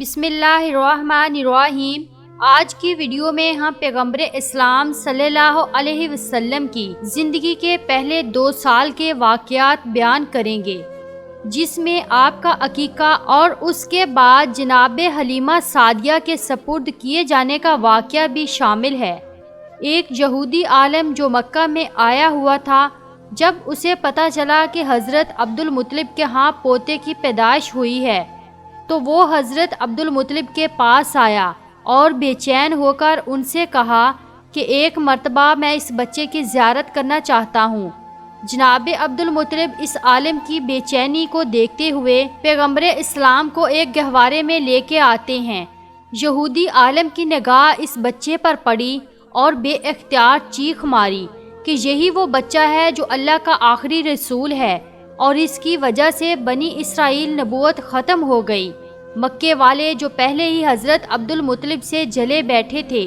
بسم اللہ الرحمن الرحیم۔ آج کی ویڈیو میں ہم پیغمبر اسلام صلی اللہ علیہ وسلم کی زندگی کے پہلے 2 سال کے واقعات بیان کریں گے، جس میں آپ کا عقیقہ اور اس کے بعد جناب حلیمہ سعدیہ کے سپرد کیے جانے کا واقعہ بھی شامل ہے۔ ایک یہودی عالم جو مکہ میں آیا ہوا تھا، جب اسے پتہ چلا کہ حضرت عبدالمطلب کے ہاں پوتے کی پیدائش ہوئی ہے تو وہ حضرت عبدالمطلب کے پاس آیا اور بے چین ہو کر ان سے کہا کہ ایک مرتبہ میں اس بچے کی زیارت کرنا چاہتا ہوں۔ جناب عبدالمطلب اس عالم کی بے چینی کو دیکھتے ہوئے پیغمبر اسلام کو ایک گہوارے میں لے کے آتے ہیں۔ یہودی عالم کی نگاہ اس بچے پر پڑی اور بے اختیار چیخ ماری کہ یہی وہ بچہ ہے جو اللہ کا آخری رسول ہے، اور اس کی وجہ سے بنی اسرائیل نبوت ختم ہو گئی۔ مکے والے جو پہلے ہی حضرت عبدالمطلب سے جلے بیٹھے تھے،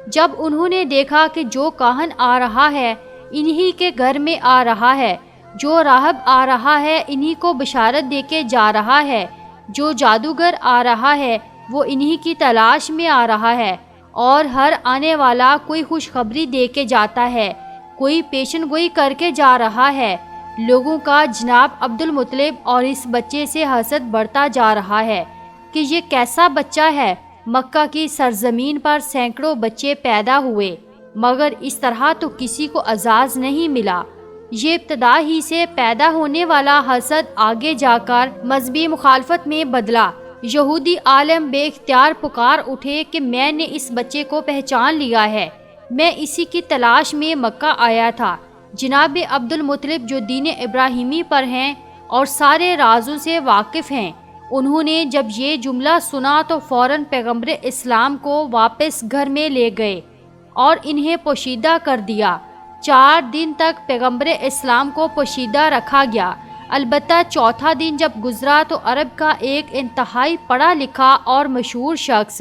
جب انہوں نے دیکھا کہ جو کاہن آ رہا ہے انہی کے گھر میں آ رہا ہے، جو راہب آ رہا ہے انہی کو بشارت دے کے جا رہا ہے، جو جادوگر آ رہا ہے وہ انہی کی تلاش میں آ رہا ہے، اور ہر آنے والا کوئی خوشخبری دے کے جاتا ہے، کوئی پیشن گوئی کر کے جا رہا ہے، لوگوں کا جناب عبدالمطلب اور اس بچے سے حسد بڑھتا جا رہا ہے کہ یہ کیسا بچہ ہے۔ مکہ کی سرزمین پر سینکڑوں بچے پیدا ہوئے، مگر اس طرح تو کسی کو اعزاز نہیں ملا۔ یہ ابتدا ہی سے پیدا ہونے والا حسد آگے جا کر مذہبی مخالفت میں بدلا۔ یہودی عالم بے اختیار پکار اٹھے کہ میں نے اس بچے کو پہچان لیا ہے، میں اسی کی تلاش میں مکہ آیا تھا۔ جناب عبدالمطلب جو دین ابراہیمی پر ہیں اور سارے رازوں سے واقف ہیں، انہوں نے جب یہ جملہ سنا تو فوراً پیغمبر اسلام کو واپس گھر میں لے گئے اور انہیں پوشیدہ کر دیا۔ 4 دن تک پیغمبر اسلام کو پوشیدہ رکھا گیا۔ البتہ چوتھا دن جب گزرا تو عرب کا ایک انتہائی پڑھا لکھا اور مشہور شخص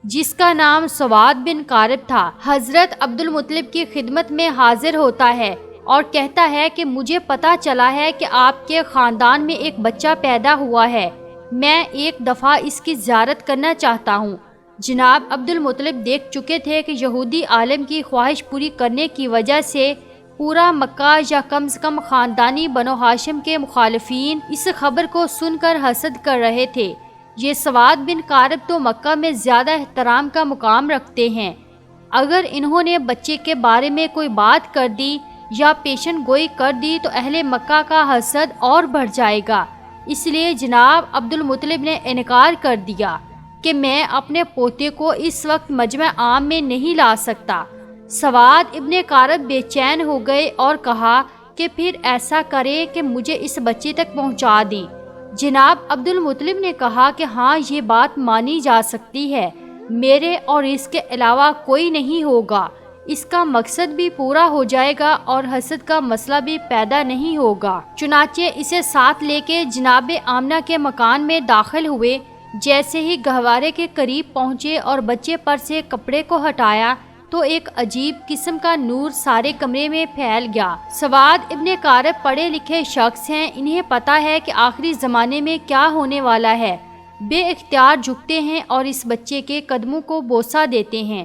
جس کا نام سواد بن قارب تھا، حضرت عبدالمطلب کی خدمت میں حاضر ہوتا ہے اور کہتا ہے کہ مجھے پتہ چلا ہے کہ آپ کے خاندان میں ایک بچہ پیدا ہوا ہے، میں ایک دفعہ اس کی زیارت کرنا چاہتا ہوں۔ جناب عبدالمطلب دیکھ چکے تھے کہ یہودی عالم کی خواہش پوری کرنے کی وجہ سے پورا مکہ یا کم سے کم خاندانی بنو ہاشم کے مخالفین اس خبر کو سن کر حسد کر رہے تھے۔ یہ سواد بن قارب تو مکہ میں زیادہ احترام کا مقام رکھتے ہیں، اگر انہوں نے بچے کے بارے میں کوئی بات کر دی یا پیشن گوئی کر دی تو اہل مکہ کا حسد اور بڑھ جائے گا۔ اس لیے جناب عبدالمطلب نے انکار کر دیا کہ میں اپنے پوتے کو اس وقت مجمع عام میں نہیں لا سکتا۔ سواد ابن قارب بے چین ہو گئے اور کہا کہ پھر ایسا کرے کہ مجھے اس بچے تک پہنچا دیں۔ جناب عبدالمطلب نے کہا کہ ہاں یہ بات مانی جا سکتی ہے، میرے اور اس کے علاوہ کوئی نہیں ہوگا، اس کا مقصد بھی پورا ہو جائے گا اور حسد کا مسئلہ بھی پیدا نہیں ہوگا۔ چنانچہ اسے ساتھ لے کے جناب آمنہ کے مکان میں داخل ہوئے۔ جیسے ہی گہوارے کے قریب پہنچے اور بچے پر سے کپڑے کو ہٹایا تو ایک عجیب قسم کا نور سارے کمرے میں پھیل گیا۔ سواد ابن قارب پڑھے لکھے شخص ہیں، انہیں پتہ ہے کہ آخری زمانے میں کیا ہونے والا ہے۔ بے اختیار جھکتے ہیں اور اس بچے کے قدموں کو بوسہ دیتے ہیں۔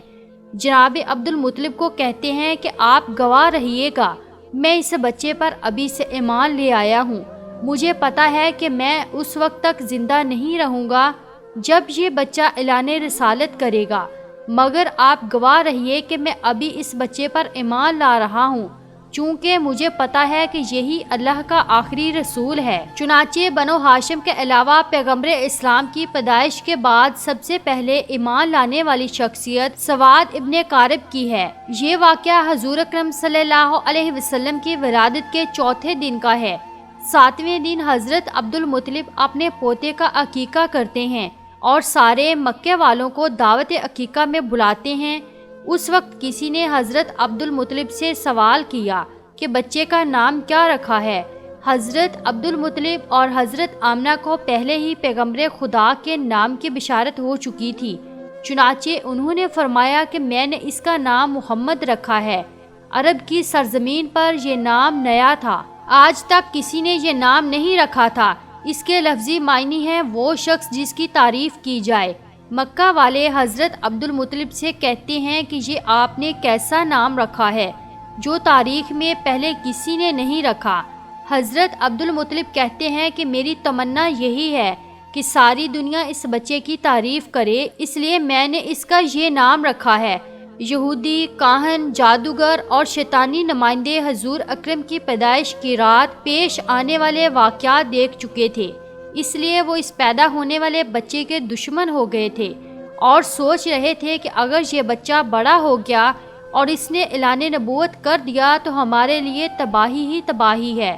جناب عبدالمطلب کو کہتے ہیں کہ آپ گواہ رہیے گا، میں اس بچے پر ابھی سے ایمان لے آیا ہوں، مجھے پتہ ہے کہ میں اس وقت تک زندہ نہیں رہوں گا جب یہ بچہ اعلان رسالت کرے گا، مگر آپ گواہ رہیے کہ میں ابھی اس بچے پر ایمان لا رہا ہوں، چونکہ مجھے پتہ ہے کہ یہی اللہ کا آخری رسول ہے۔ چنانچہ بنو ہاشم کے علاوہ پیغمبر اسلام کی پیدائش کے بعد سب سے پہلے ایمان لانے والی شخصیت سواد ابن قارب کی ہے۔ یہ واقعہ حضور اکرم صلی اللہ علیہ وسلم کی ولادت کے 4تھے دن کا ہے۔ 7ویں دن حضرت عبدالمطلب اپنے پوتے کا عقیقہ کرتے ہیں اور سارے مکے والوں کو دعوت عقیقہ میں بلاتے ہیں۔ اس وقت کسی نے حضرت عبدالمطلب سے سوال کیا کہ بچے کا نام کیا رکھا ہے۔ حضرت عبدالمطلب اور حضرت آمنہ کو پہلے ہی پیغمبر خدا کے نام کی بشارت ہو چکی تھی، چنانچہ انہوں نے فرمایا کہ میں نے اس کا نام محمد رکھا ہے۔ عرب کی سرزمین پر یہ نام نیا تھا، آج تک کسی نے یہ نام نہیں رکھا تھا، اس کے لفظی معنی ہے وہ شخص جس کی تعریف کی جائے۔ مکہ والے حضرت عبد المطلب سے کہتے ہیں کہ یہ آپ نے کیسا نام رکھا ہے جو تاریخ میں پہلے کسی نے نہیں رکھا۔ حضرت عبد المطلب کہتے ہیں کہ میری تمنا یہی ہے کہ ساری دنیا اس بچے کی تعریف کرے، اس لیے میں نے اس کا یہ نام رکھا ہے۔ یہودی، کاہن، جادوگر اور شیطانی نمائندے حضور اکرم کی پیدائش کی رات پیش آنے والے واقعات دیکھ چکے تھے، اس لیے وہ اس پیدا ہونے والے بچے کے دشمن ہو گئے تھے اور سوچ رہے تھے کہ اگر یہ بچہ بڑا ہو گیا اور اس نے اعلان نبوت کر دیا تو ہمارے لیے تباہی ہی تباہی ہے۔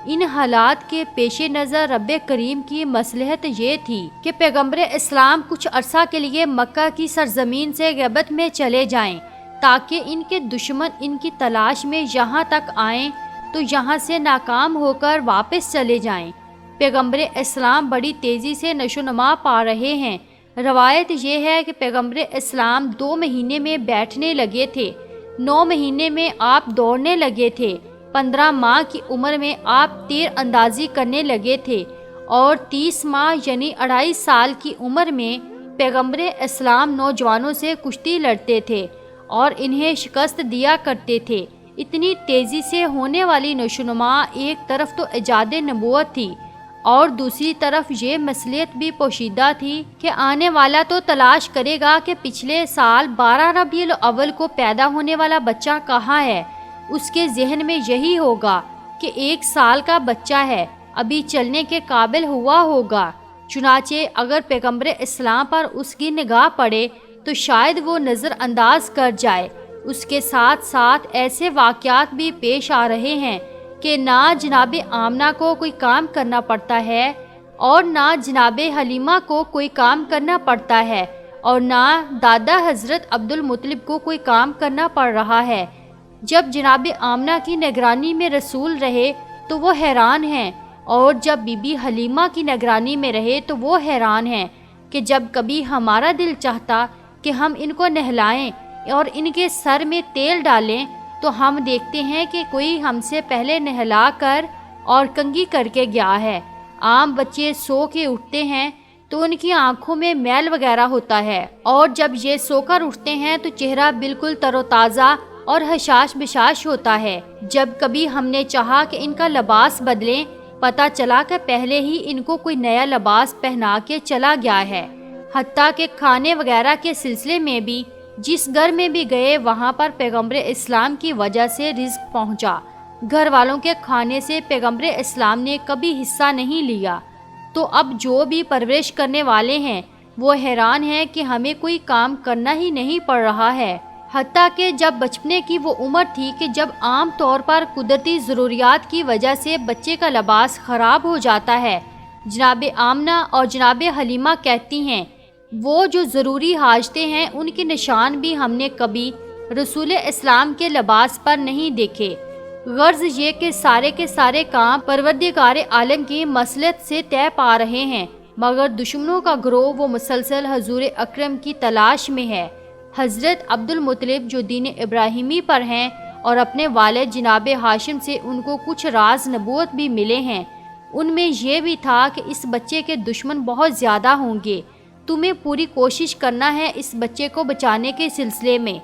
ان حالات کے پیش نظر رب کریم کی مصلحت یہ تھی کہ پیغمبر اسلام کچھ عرصہ کے لیے مکہ کی سرزمین سے غیبت میں چلے جائیں تاکہ ان کے دشمن ان کی تلاش میں یہاں تک آئیں تو یہاں سے ناکام ہو کر واپس چلے جائیں۔ پیغمبر اسلام بڑی تیزی سے نشو و نما پا رہے ہیں۔ روایت یہ ہے کہ پیغمبر اسلام 2 مہینے میں بیٹھنے لگے تھے، 9 مہینے میں آپ دوڑنے لگے تھے، 15 ماہ کی عمر میں آپ تیر اندازی کرنے لگے تھے اور 30 ماہ یعنی 2.5 سال کی عمر میں پیغمبر اسلام نوجوانوں سے کشتی لڑتے تھے اور انہیں شکست دیا کرتے تھے۔ اتنی تیزی سے ہونے والی نشو و نما ایک طرف تو ایجاد نبوت تھی اور دوسری طرف یہ مصلحت بھی پوشیدہ تھی کہ آنے والا تو تلاش کرے گا کہ پچھلے سال 12 ربیع الاول کو پیدا ہونے والا بچہ کہاں ہے۔ اس کے ذہن میں یہی ہوگا کہ 1 سال کا بچہ ہے، ابھی چلنے کے قابل ہوا ہوگا۔ چنانچہ اگر پیغمبر اسلام پر اس کی نگاہ پڑے تو شاید وہ نظر انداز کر جائے۔ اس کے ساتھ ساتھ ایسے واقعات بھی پیش آ رہے ہیں کہ نہ جناب آمنہ کو کوئی کام کرنا پڑتا ہے اور نہ جناب حلیمہ کو کوئی کام کرنا پڑتا ہے اور نہ دادا حضرت عبد المطلب کو کوئی کام کرنا پڑ رہا ہے۔ جب جناب آمنہ کی نگرانی میں رسول رہے تو وہ حیران ہیں اور جب بی بی حلیمہ کی نگرانی میں رہے تو وہ حیران ہیں کہ جب کبھی ہمارا دل چاہتا کہ ہم ان کو نہلائیں اور ان کے سر میں تیل ڈالیں تو ہم دیکھتے ہیں کہ کوئی ہم سے پہلے نہلا کر اور کنگھی کر کے گیا ہے۔ عام بچے سو کے اٹھتے ہیں تو ان کی آنکھوں میں میل وغیرہ ہوتا ہے اور جب یہ سو کر اٹھتے ہیں تو چہرہ بالکل تر و تازہ اور حشاش بشاش ہوتا ہے۔ جب کبھی ہم نے چاہا کہ ان کا لباس بدلیں، پتہ چلا کہ پہلے ہی ان کو کوئی نیا لباس پہنا کے چلا گیا ہے۔ حتیٰ کہ کھانے وغیرہ کے سلسلے میں بھی جس گھر میں بھی گئے وہاں پر پیغمبر اسلام کی وجہ سے رزق پہنچا۔ گھر والوں کے کھانے سے پیغمبر اسلام نے کبھی حصہ نہیں لیا۔ تو اب جو بھی پرورش کرنے والے ہیں وہ حیران ہیں کہ ہمیں کوئی کام کرنا ہی نہیں پڑ رہا ہے۔ حتیٰ کہ جب بچپنے کی وہ عمر تھی کہ جب عام طور پر قدرتی ضروریات کی وجہ سے بچے کا لباس خراب ہو جاتا ہے، جناب آمنہ اور جناب حلیمہ کہتی ہیں وہ جو ضروری حاجتیں ہیں ان کے نشان بھی ہم نے کبھی رسول اسلام کے لباس پر نہیں دیکھے۔ غرض یہ کہ سارے کے سارے کام پروردگار عالم کی مصلحت سے طے پا رہے ہیں، مگر دشمنوں کا گروہ وہ مسلسل حضور اکرم کی تلاش میں ہے۔ حضرت عبد المطلب جو دین ابراہیمی پر ہیں اور اپنے والد جناب ہاشم سے ان کو کچھ راز نبوت بھی ملے ہیں، ان میں یہ بھی تھا کہ اس بچے کے دشمن بہت زیادہ ہوں گے، تمہیں پوری کوشش کرنا ہے اس بچے کو بچانے کے سلسلے میں۔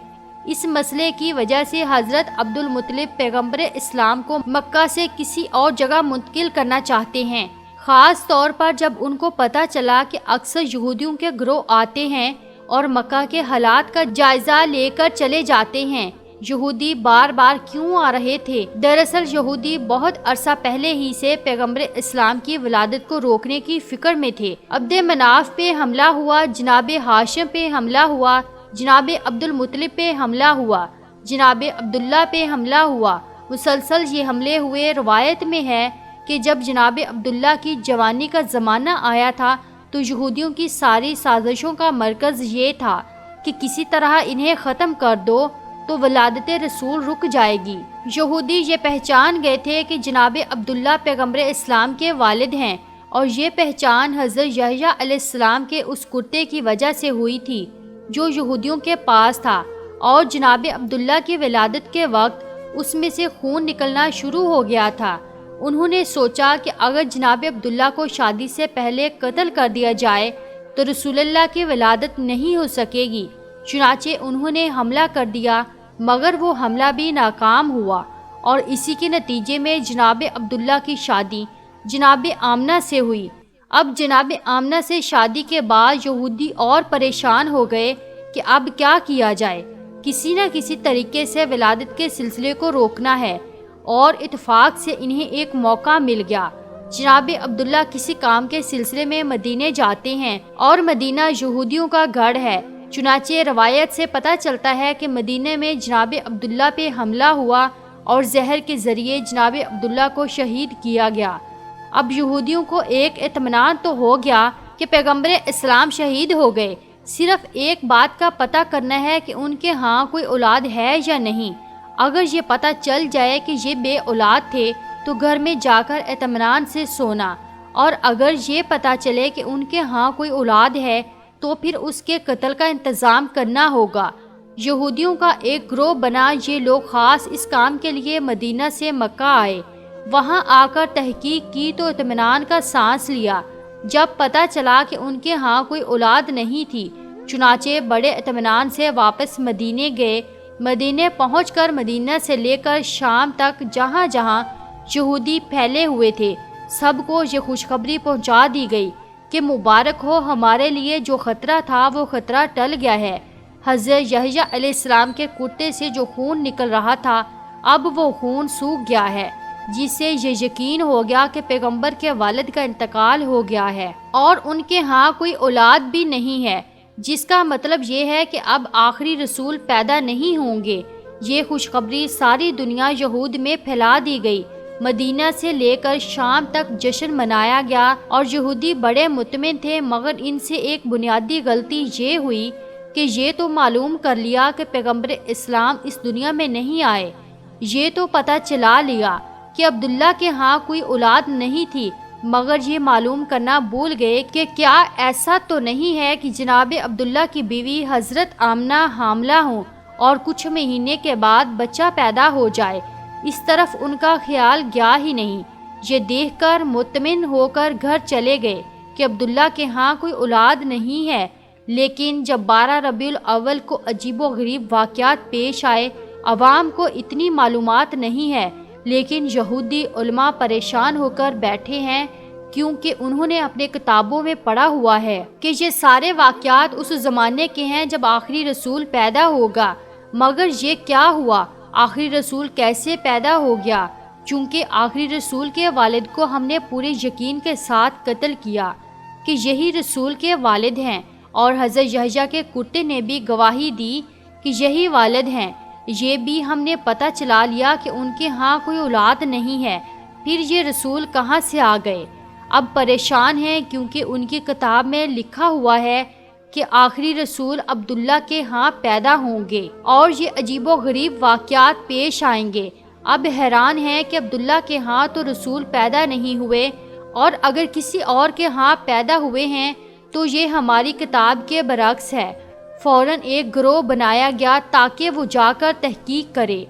اس مسئلے کی وجہ سے حضرت عبد المطلب پیغمبر اسلام کو مکہ سے کسی اور جگہ منتقل کرنا چاہتے ہیں، خاص طور پر جب ان کو پتہ چلا کہ اکثر یہودیوں کے گروہ آتے ہیں اور مکہ کے حالات کا جائزہ لے کر چلے جاتے ہیں۔ یہودی بار بار کیوں آ رہے تھے؟ دراصل یہودی بہت عرصہ پہلے ہی سے پیغمبر اسلام کی ولادت کو روکنے کی فکر میں تھے۔ عبد مناف پہ حملہ ہوا، جناب ہاشم پہ حملہ ہوا، جناب عبد المطلب پہ حملہ ہوا، جناب عبداللہ پہ حملہ ہوا، مسلسل یہ حملے ہوئے۔ روایت میں ہے کہ جب جناب عبداللہ کی جوانی کا زمانہ آیا تھا تو یہودیوں کی ساری سازشوں کا مرکز یہ تھا کہ کسی طرح انہیں ختم کر دو تو ولادت رسول رک جائے گی۔ یہودی یہ پہچان گئے تھے کہ جناب عبداللہ پیغمبر اسلام کے والد ہیں اور یہ پہچان حضرت یحییٰ علیہ السلام کے اس کرتے کی وجہ سے ہوئی تھی جو یہودیوں کے پاس تھا، اور جناب عبداللہ کی ولادت کے وقت اس میں سے خون نکلنا شروع ہو گیا تھا۔ انہوں نے سوچا کہ اگر جناب عبداللہ کو شادی سے پہلے قتل کر دیا جائے تو رسول اللہ کی ولادت نہیں ہو سکے گی۔ چنانچہ انہوں نے حملہ کر دیا، مگر وہ حملہ بھی ناکام ہوا اور اسی کے نتیجے میں جناب عبداللہ کی شادی جناب آمنہ سے ہوئی۔ اب جناب آمنہ سے شادی کے بعد یہودی اور پریشان ہو گئے کہ اب کیا کیا جائے، کسی نہ کسی طریقے سے ولادت کے سلسلے کو روکنا ہے، اور اتفاق سے انہیں ایک موقع مل گیا۔ جناب عبداللہ کسی کام کے سلسلے میں مدینے جاتے ہیں اور مدینہ یہودیوں کا گڑھ ہے، چنانچہ روایت سے پتہ چلتا ہے کہ مدینے میں جناب عبداللہ پہ حملہ ہوا اور زہر کے ذریعے جناب عبداللہ کو شہید کیا گیا۔ اب یہودیوں کو ایک اطمینان تو ہو گیا کہ پیغمبر اسلام شہید ہو گئے، صرف ایک بات کا پتہ کرنا ہے کہ ان کے ہاں کوئی اولاد ہے یا نہیں۔ اگر یہ پتہ چل جائے کہ یہ بے اولاد تھے تو گھر میں جا کر اطمینان سے سونا، اور اگر یہ پتہ چلے کہ ان کے ہاں کوئی اولاد ہے تو پھر اس کے قتل کا انتظام کرنا ہوگا۔ یہودیوں کا ایک گروہ بنا، یہ لوگ خاص اس کام کے لیے مدینہ سے مکہ آئے۔ وہاں آ کر تحقیق کی تو اطمینان کا سانس لیا جب پتہ چلا کہ ان کے ہاں کوئی اولاد نہیں تھی، چنانچہ بڑے اطمینان سے واپس مدینے گئے۔ مدینے پہنچ کر مدینہ سے لے کر شام تک جہاں جہاں یہودی پھیلے ہوئے تھے سب کو یہ خوشخبری پہنچا دی گئی کہ مبارک ہو، ہمارے لیے جو خطرہ تھا وہ خطرہ ٹل گیا ہے۔ حضرت یحییٰ علیہ السلام کے کرتے سے جو خون نکل رہا تھا اب وہ خون سوکھ گیا ہے، جس سے یہ یقین ہو گیا کہ پیغمبر کے والد کا انتقال ہو گیا ہے اور ان کے ہاں کوئی اولاد بھی نہیں ہے، جس کا مطلب یہ ہے کہ اب آخری رسول پیدا نہیں ہوں گے۔ یہ خوشخبری ساری دنیا یہود میں پھیلا دی گئی۔ مدینہ سے لے کر شام تک جشن منایا گیا اور یہودی بڑے مطمئن تھے، مگر ان سے ایک بنیادی غلطی یہ ہوئی کہ یہ تو معلوم کر لیا کہ پیغمبر اسلام اس دنیا میں نہیں آئے، یہ تو پتہ چلا لیا کہ عبداللہ کے ہاں کوئی اولاد نہیں تھی، مگر یہ معلوم کرنا بھول گئے کہ کیا ایسا تو نہیں ہے کہ جناب عبداللہ کی بیوی حضرت آمنہ حاملہ ہوں اور کچھ مہینے کے بعد بچہ پیدا ہو جائے۔ اس طرف ان کا خیال گیا ہی نہیں۔ یہ دیکھ کر مطمئن ہو کر گھر چلے گئے کہ عبداللہ کے ہاں کوئی اولاد نہیں ہے، لیکن جب 12 ربیع الاول کو عجیب و غریب واقعات پیش آئے، عوام کو اتنی معلومات نہیں ہے، لیکن یہودی علماء پریشان ہو کر بیٹھے ہیں، کیونکہ انہوں نے اپنے کتابوں میں پڑھا ہوا ہے کہ یہ سارے واقعات اس زمانے کے ہیں جب آخری رسول پیدا ہوگا۔ مگر یہ کیا ہوا؟ آخری رسول کیسے پیدا ہو گیا؟ چونکہ آخری رسول کے والد کو ہم نے پورے یقین کے ساتھ قتل کیا کہ یہی رسول کے والد ہیں، اور حضرت یحییٰ کے کرتے نے بھی گواہی دی کہ یہی والد ہیں۔ یہ بھی ہم نے پتہ چلا لیا کہ ان کے ہاں کوئی اولاد نہیں ہے، پھر یہ رسول کہاں سے آ گئے؟ اب پریشان ہیں کیونکہ ان کی کتاب میں لکھا ہوا ہے کہ آخری رسول عبداللہ کے ہاں پیدا ہوں گے اور یہ عجیب و غریب واقعات پیش آئیں گے۔ اب حیران ہیں کہ عبداللہ کے ہاں تو رسول پیدا نہیں ہوئے، اور اگر کسی اور کے ہاں پیدا ہوئے ہیں تو یہ ہماری کتاب کے برعکس ہے۔ فوراً ایک گروہ بنایا گیا تاکہ وہ جا کر تحقیق کرے۔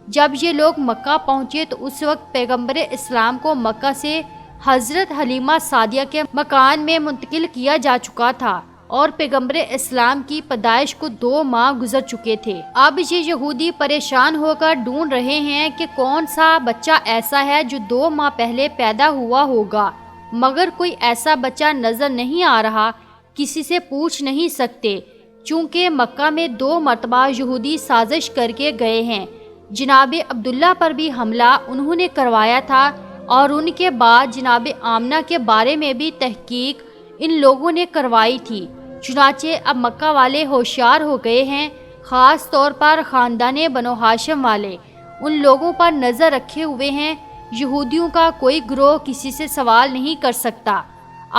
جب یہ لوگ مکہ پہنچے تو اس وقت پیغمبر اسلام کو مکہ سے حضرت حلیمہ سعدیہ کے مکان میں منتقل کیا جا چکا تھا، اور پیغمبر اسلام کی پیدائش کو 2 ماہ گزر چکے تھے۔ اب یہ یہودی پریشان ہو کر ڈھونڈ رہے ہیں کہ کون سا بچہ ایسا ہے جو 2 ماہ پہلے پیدا ہوا ہوگا، مگر کوئی ایسا بچہ نظر نہیں آ رہا، کسی سے پوچھ نہیں سکتے، چونکہ مکہ میں 2 مرتبہ یہودی سازش کر کے گئے ہیں۔ جناب عبداللہ پر بھی حملہ انہوں نے کروایا تھا، اور ان کے بعد جناب آمنہ کے بارے میں بھی تحقیق ان لوگوں نے کروائی تھی۔ چنانچہ اب مکہ والے ہوشیار ہو گئے ہیں، خاص طور پر خاندان بنو ہاشم والے ان لوگوں پر نظر رکھے ہوئے ہیں۔ یہودیوں کا کوئی گروہ کسی سے سوال نہیں کر سکتا،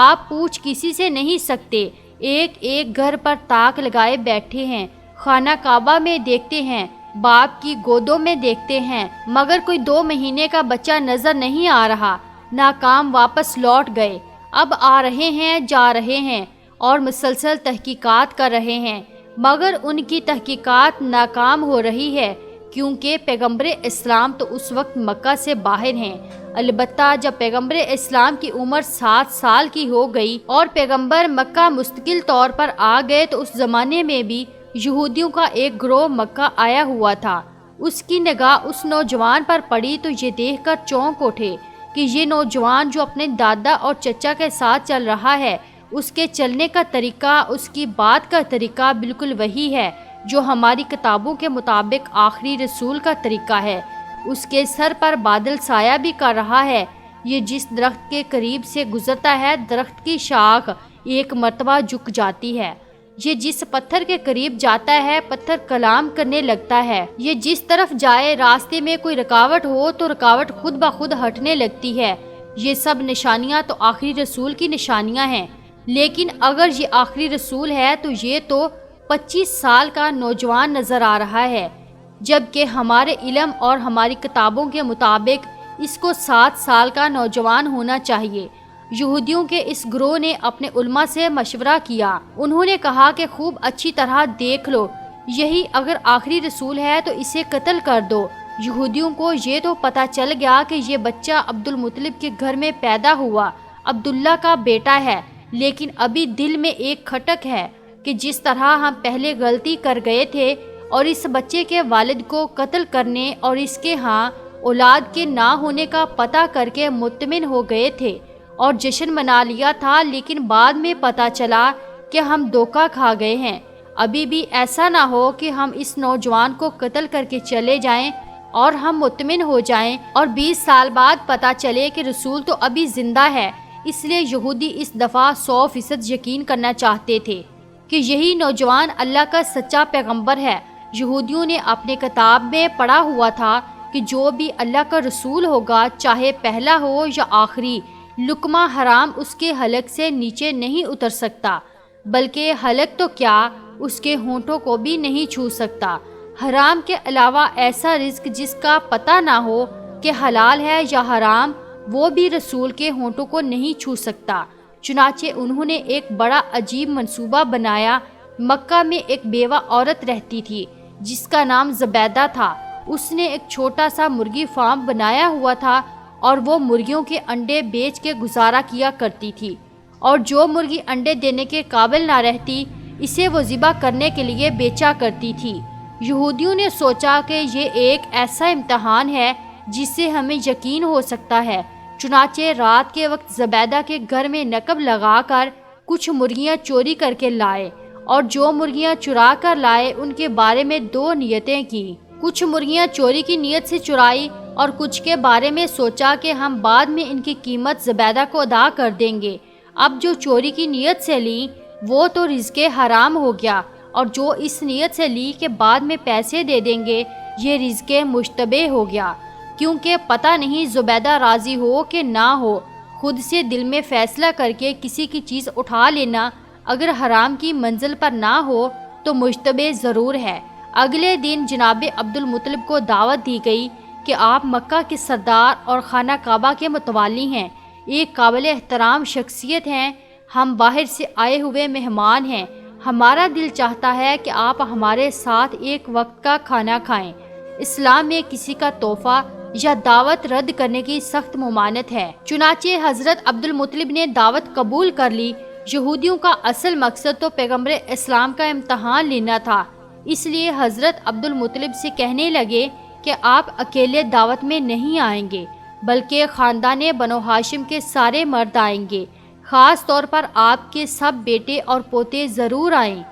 آپ پوچھ کسی سے نہیں سکتے، ایک ایک گھر پر تاک لگائے بیٹھے ہیں، خانہ کعبہ میں دیکھتے ہیں، باپ کی گودوں میں دیکھتے ہیں، مگر کوئی 2 مہینے کا بچہ نظر نہیں آ رہا۔ ناکام واپس لوٹ گئے، اب آ رہے ہیں، جا رہے ہیں اور مسلسل تحقیقات کر رہے ہیں، مگر ان کی تحقیقات ناکام ہو رہی ہے، کیونکہ پیغمبر اسلام تو اس وقت مکہ سے باہر ہیں۔ البتہ جب پیغمبر اسلام کی عمر 7 سال کی ہو گئی اور پیغمبر مکہ مستقل طور پر آ گئے تو اس زمانے میں بھی یہودیوں کا ایک گروہ مکہ آیا ہوا تھا۔ اس کی نگاہ اس نوجوان پر پڑی تو یہ دیکھ کر چونک اٹھے کہ یہ نوجوان جو اپنے دادا اور چچا کے ساتھ چل رہا ہے، اس کے چلنے کا طریقہ، اس کی بات کا طریقہ بالکل وہی ہے جو ہماری کتابوں کے مطابق آخری رسول کا طریقہ ہے۔ اس کے سر پر بادل سایہ بھی کر رہا ہے۔ یہ جس درخت کے قریب سے گزرتا ہے درخت کی شاخ ایک مرتبہ جھک جاتی ہے۔ یہ جس پتھر کے قریب جاتا ہے پتھر کلام کرنے لگتا ہے۔ یہ جس طرف جائے راستے میں کوئی رکاوٹ ہو تو رکاوٹ خود بخود ہٹنے لگتی ہے۔ یہ سب نشانیاں تو آخری رسول کی نشانیاں ہیں، لیکن اگر یہ آخری رسول ہے تو یہ تو 25 سال کا نوجوان نظر آ رہا ہے، جبکہ ہمارے علم اور ہماری کتابوں کے مطابق اس کو 7 سال کا نوجوان ہونا چاہیے۔ یہودیوں کے اس گروہ نے اپنے علماء سے مشورہ کیا۔ انہوں نے کہا کہ خوب اچھی طرح دیکھ لو، یہی اگر آخری رسول ہے تو اسے قتل کر دو۔ یہودیوں کو یہ تو پتہ چل گیا کہ یہ بچہ عبد المطلب کے گھر میں پیدا ہوا عبداللہ کا بیٹا ہے، لیکن ابھی دل میں ایک کھٹک ہے کہ جس طرح ہم پہلے غلطی کر گئے تھے اور اس بچے کے والد کو قتل کرنے اور اس کے ہاں اولاد کے نہ ہونے کا پتہ کر کے مطمئن ہو گئے تھے اور جشن منا لیا تھا، لیکن بعد میں پتہ چلا کہ ہم دھوکہ کھا گئے ہیں۔ ابھی بھی ایسا نہ ہو کہ ہم اس نوجوان کو قتل کر کے چلے جائیں اور ہم مطمئن ہو جائیں اور 20 سال بعد پتہ چلے کہ رسول تو ابھی زندہ ہے۔ اس لیے یہودی اس دفعہ 100% یقین کرنا چاہتے تھے کہ یہی نوجوان اللہ کا سچا پیغمبر ہے۔ یہودیوں نے اپنے کتاب میں پڑھا ہوا تھا کہ جو بھی اللہ کا رسول ہوگا، چاہے پہلا ہو یا آخری، لقمہ حرام اس کے حلق سے نیچے نہیں اتر سکتا، بلکہ حلق تو کیا اس کے ہونٹوں کو بھی نہیں چھو سکتا۔ حرام کے علاوہ ایسا رزق جس کا پتہ نہ ہو کہ حلال ہے یا حرام، وہ بھی رسول کے ہونٹوں کو نہیں چھو سکتا۔ چنانچہ انہوں نے ایک بڑا عجیب منصوبہ بنایا۔ مکہ میں ایک بیوہ عورت رہتی تھی جس کا نام زبیدہ تھا۔ اس نے ایک چھوٹا سا مرغی فارم بنایا ہوا تھا اور وہ مرغیوں کے انڈے بیچ کے گزارا کیا کرتی تھی، اور جو مرغی انڈے دینے کے قابل نہ رہتی اسے وہ ذبح کرنے کے لیے بیچا کرتی تھی۔ یہودیوں نے سوچا کہ یہ ایک ایسا امتحان ہے جس سے ہمیں یقین ہو سکتا ہے، چنانچہ رات کے وقت زبیدہ کے گھر میں نقب لگا کر کچھ مرغیاں چوری کر کے لائے، اور جو مرغیاں چرا کر لائے ان کے بارے میں 2 نیتیں کی۔ کچھ مرغیاں چوری کی نیت سے چرائی اور کچھ کے بارے میں سوچا کہ ہم بعد میں ان کی قیمت زبیدہ کو ادا کر دیں گے۔ اب جو چوری کی نیت سے لی وہ تو رزق حرام ہو گیا، اور جو اس نیت سے لی کہ بعد میں پیسے دے دیں گے، یہ رزق مشتبہ ہو گیا، کیونکہ پتہ نہیں زبیدہ راضی ہو کہ نہ ہو۔ خود سے دل میں فیصلہ کر کے کسی کی چیز اٹھا لینا اگر حرام کی منزل پر نہ ہو تو مشتبہ ضرور ہے۔ اگلے دن جناب عبد المطلب کو دعوت دی گئی کہ آپ مکہ کے سردار اور خانہ کعبہ کے متولی ہیں، ایک قابل احترام شخصیت ہیں، ہم باہر سے آئے ہوئے مہمان ہیں، ہمارا دل چاہتا ہے کہ آپ ہمارے ساتھ ایک وقت کا کھانا کھائیں۔ اسلام میں کسی کا تحفہ یا دعوت رد کرنے کی سخت ممانعت ہے۔ چنانچہ حضرت عبد المطلب نے دعوت قبول کر لی۔ یہودیوں کا اصل مقصد تو پیغمبر اسلام کا امتحان لینا تھا، اس لیے حضرت عبد المطلب سے کہنے لگے کہ آپ اکیلے دعوت میں نہیں آئیں گے، بلکہ خاندان بنو ہاشم کے سارے مرد آئیں گے، خاص طور پر آپ کے سب بیٹے اور پوتے ضرور آئیں۔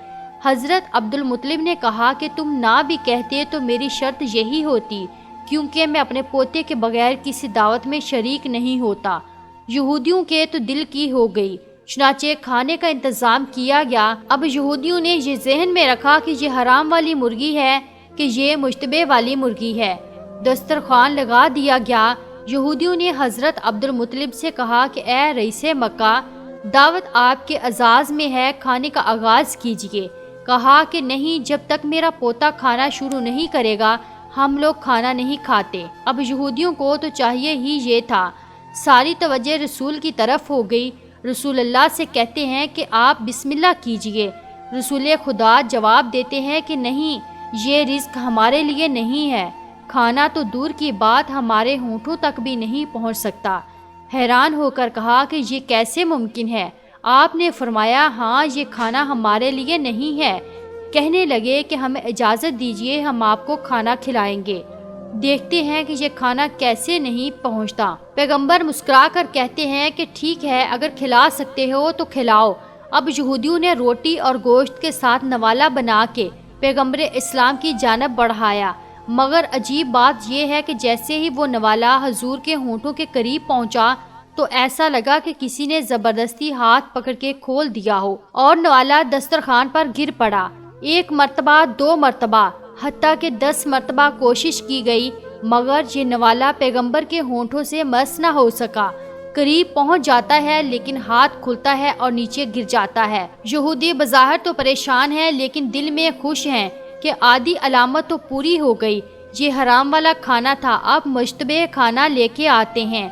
حضرت عبد المطلب نے کہا کہ تم نہ بھی کہتے تو میری شرط یہی ہوتی، کیونکہ میں اپنے پوتے کے بغیر کسی دعوت میں شریک نہیں ہوتا۔ یہودیوں کے تو دل کی ہو گئی، چنانچہ کھانے کا انتظام کیا گیا۔ اب یہودیوں نے یہ ذہن میں رکھا کہ یہ حرام والی مرغی ہے کہ یہ مشتبہ والی مرغی ہے۔ دسترخوان لگا دیا گیا۔ یہودیوں نے حضرت عبد المطلب سے کہا کہ اے رئیس مکہ، دعوت آپ کے اعزاز میں ہے، کھانے کا آغاز کیجیے۔ کہا کہ نہیں، جب تک میرا پوتا کھانا شروع نہیں کرے گا ہم لوگ کھانا نہیں کھاتے۔ اب یہودیوں کو تو چاہیے ہی یہ تھا۔ ساری توجہ رسول کی طرف ہو گئی۔ رسول اللہ سے کہتے ہیں کہ آپ بسم اللہ کیجئے۔ رسول خدا جواب دیتے ہیں کہ نہیں، یہ رزق ہمارے لیے نہیں ہے، کھانا تو دور کی بات ہمارے ہونٹوں تک بھی نہیں پہنچ سکتا۔ حیران ہو کر کہا کہ یہ کیسے ممکن ہے؟ آپ نے فرمایا ہاں یہ کھانا ہمارے لیے نہیں ہے۔ کہنے لگے کہ ہمیں اجازت دیجیے، ہم آپ کو کھانا کھلائیں گے، دیکھتے ہیں کہ یہ کھانا کیسے نہیں پہنچتا۔ پیغمبر مسکرا کر کہتے ہیں کہ ٹھیک ہے، اگر کھلا سکتے ہو تو کھلاؤ۔ اب یہودیوں نے روٹی اور گوشت کے ساتھ نوالا بنا کے پیغمبر اسلام کی جانب بڑھایا، مگر عجیب بات یہ ہے کہ جیسے ہی وہ نوالا حضور کے ہونٹوں کے قریب پہنچا تو ایسا لگا کہ کسی نے زبردستی ہاتھ پکڑ کے کھول دیا ہو اور نوالا دسترخوان پر گر پڑا۔ ایک مرتبہ، 2 مرتبہ، حتیٰ کہ 10 مرتبہ کوشش کی گئی، مگر یہ نوالا پیغمبر کے ہونٹوں سے مس نہ ہو سکا۔ قریب پہنچ جاتا ہے لیکن ہاتھ کھلتا ہے اور نیچے گر جاتا ہے۔ یہودی بظاہر تو پریشان ہے لیکن دل میں خوش ہیں کہ آدھی علامت تو پوری ہو گئی۔ یہ حرام والا کھانا تھا، اب مشتبہ کھانا لے کے آتے ہیں۔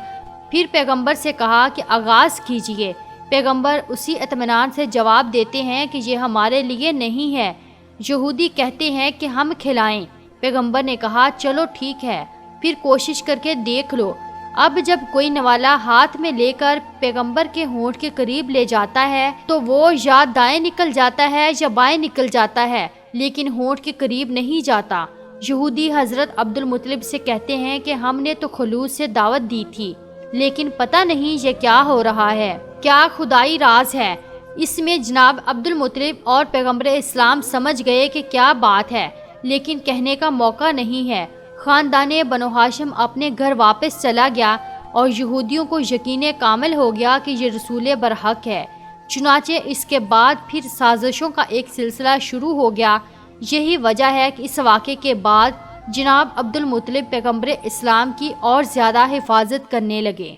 پھر پیغمبر سے کہا کہ آغاز کیجئے۔ پیغمبر اسی اطمینان سے جواب دیتے ہیں کہ یہ ہمارے لیے نہیں ہے۔ یہودی کہتے ہیں کہ ہم کھلائیں۔ پیغمبر نے کہا چلو ٹھیک ہے، پھر کوشش کر کے دیکھ لو۔ اب جب کوئی نوالا ہاتھ میں لے کر پیغمبر کے ہونٹ کے قریب لے جاتا ہے تو وہ یا دائیں نکل جاتا ہے یا بائیں نکل جاتا ہے، لیکن ہونٹ کے قریب نہیں جاتا۔ یہودی حضرت عبد المطلب سے کہتے ہیں کہ ہم نے تو خلوص سے دعوت دی تھی، لیکن پتہ نہیں یہ کیا ہو رہا ہے، کیا خدائی راز ہے۔ اس میں جناب عبد المطلب اور پیغمبر اسلام سمجھ گئے کہ کیا بات ہے، لیکن کہنے کا موقع نہیں ہے۔ خاندان بنو ہاشم اپنے گھر واپس چلا گیا اور یہودیوں کو یقین کامل ہو گیا کہ یہ رسول برحق ہے۔ چنانچہ اس کے بعد پھر سازشوں کا ایک سلسلہ شروع ہو گیا۔ یہی وجہ ہے کہ اس واقعے کے بعد جناب عبد المطلب پیغمبر اسلام کی اور زیادہ حفاظت کرنے لگے۔